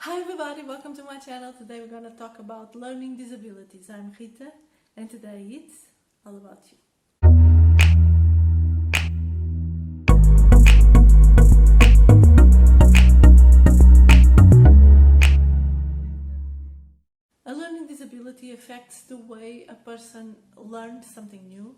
Hi everybody, welcome to my channel. Today we're going to talk about learning disabilities. I'm Rita and today it's all about you. A learning disability affects the way a person learns something new,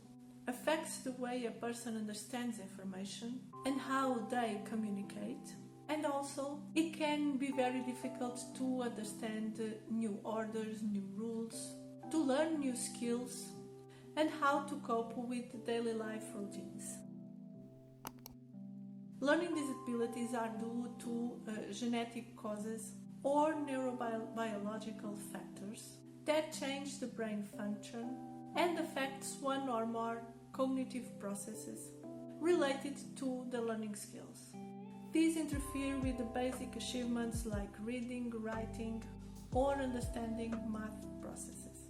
affects the way a person understands information and how they communicate. And also, it can be very difficult to understand new orders, new rules, to learn new skills, and how to cope with daily life routines. Learning disabilities are due to genetic causes or neurobiological factors that change the brain function and affects one or more cognitive processes related to the learning skills. These interfere with the basic achievements like reading, writing, or understanding math processes.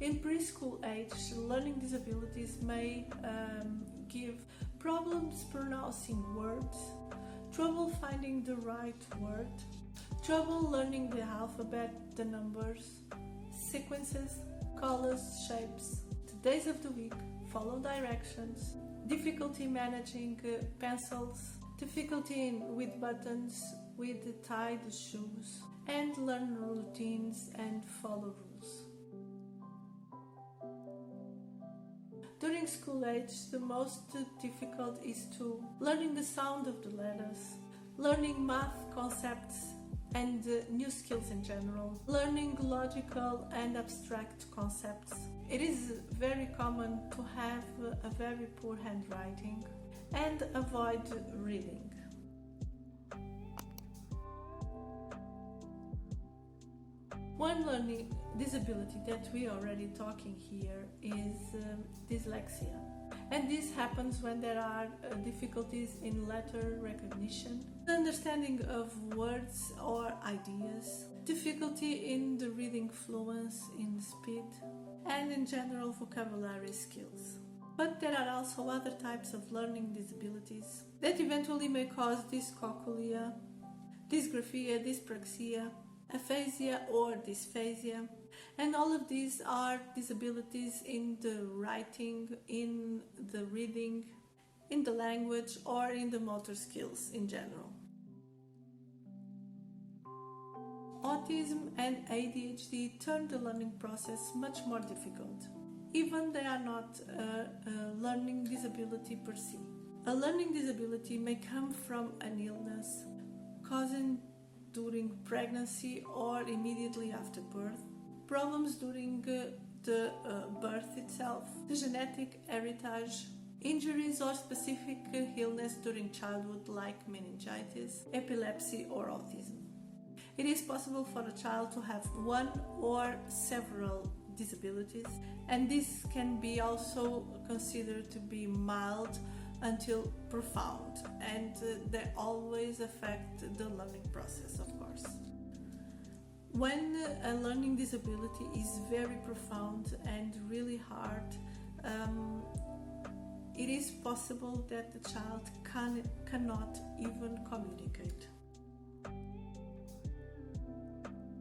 In preschool age, learning disabilities may give problems pronouncing words, trouble finding the right word, trouble learning the alphabet, the numbers, sequences, colors, shapes, the days of the week, follow directions, difficulty managing pencils, difficulty with buttons, with tied shoes, and learn routines and follow rules. During school age, the most difficult is to learning the sound of the letters, learning math concepts and new skills in general, learning logical and abstract concepts. It is very common to have a very poor handwriting and avoid reading. One learning disability that we are already talking here is dyslexia. And this happens when there are difficulties in letter recognition, understanding of words or ideas, difficulty in the reading fluency, in speed, and in general vocabulary skills. But there are also other types of learning disabilities that eventually may cause dyscalculia, dysgraphia, dyspraxia, aphasia or dysphasia, and all of these are disabilities in the writing, in the reading, in the language, or in the motor skills in general. Autism and ADHD turn the learning process much more difficult, even they are not a learning disability per se. A learning disability may come from an illness causing during pregnancy or immediately after birth, problems during the birth itself, the genetic heritage, injuries or specific illness during childhood like meningitis, epilepsy or autism. It is possible for a child to have one or several disabilities, and this can be also considered to be mild until profound, and they always affect the learning process, of course. When a learning disability is very profound and really hard, it is possible that the child cannot even communicate.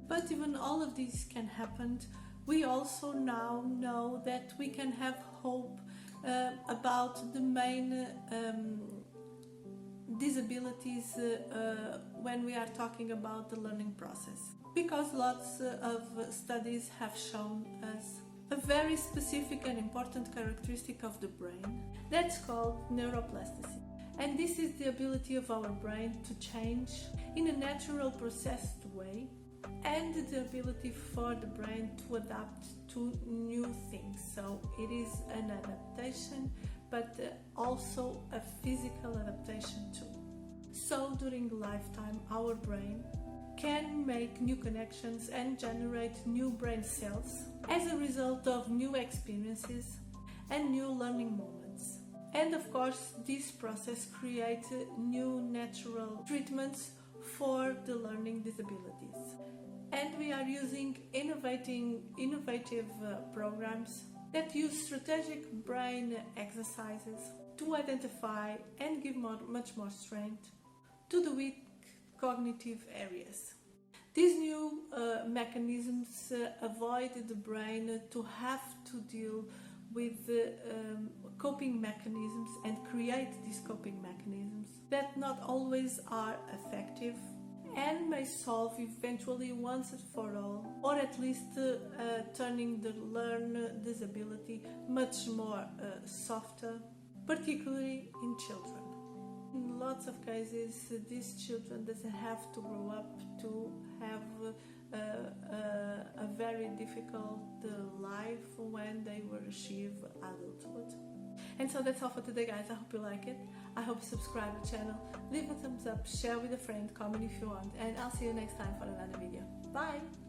But even all of these can happen, we also now know that we can have hope about the main disabilities when we are talking about the learning process, because lots of studies have shown us a very specific and important characteristic of the brain that's called neuroplasticity. And this is the ability of our brain to change in a natural processed way, and the ability for the brain to adapt to new things. So it is an adaptation, but also a physical adaptation too. So during lifetime, our brain can make new connections and generate new brain cells as a result of new experiences and new learning moments. And of course, this process creates new natural treatments for the learning disabilities. And we are using innovative programs that use strategic brain exercises to identify and give much more strength to the weak cognitive areas. These new mechanisms avoid the brain to have to deal with coping mechanisms and create these coping mechanisms that not always are effective and may solve eventually once and for all, or at least turning the learned disability much more softer, particularly in children. In lots of cases, these children doesn't have to grow up to have a very difficult life when they will achieve adulthood. And so that's all for today, guys. I hope you like it. I hope you subscribe to the channel, leave a thumbs up, share with a friend, comment if you want, and I'll see you next time for another video. Bye!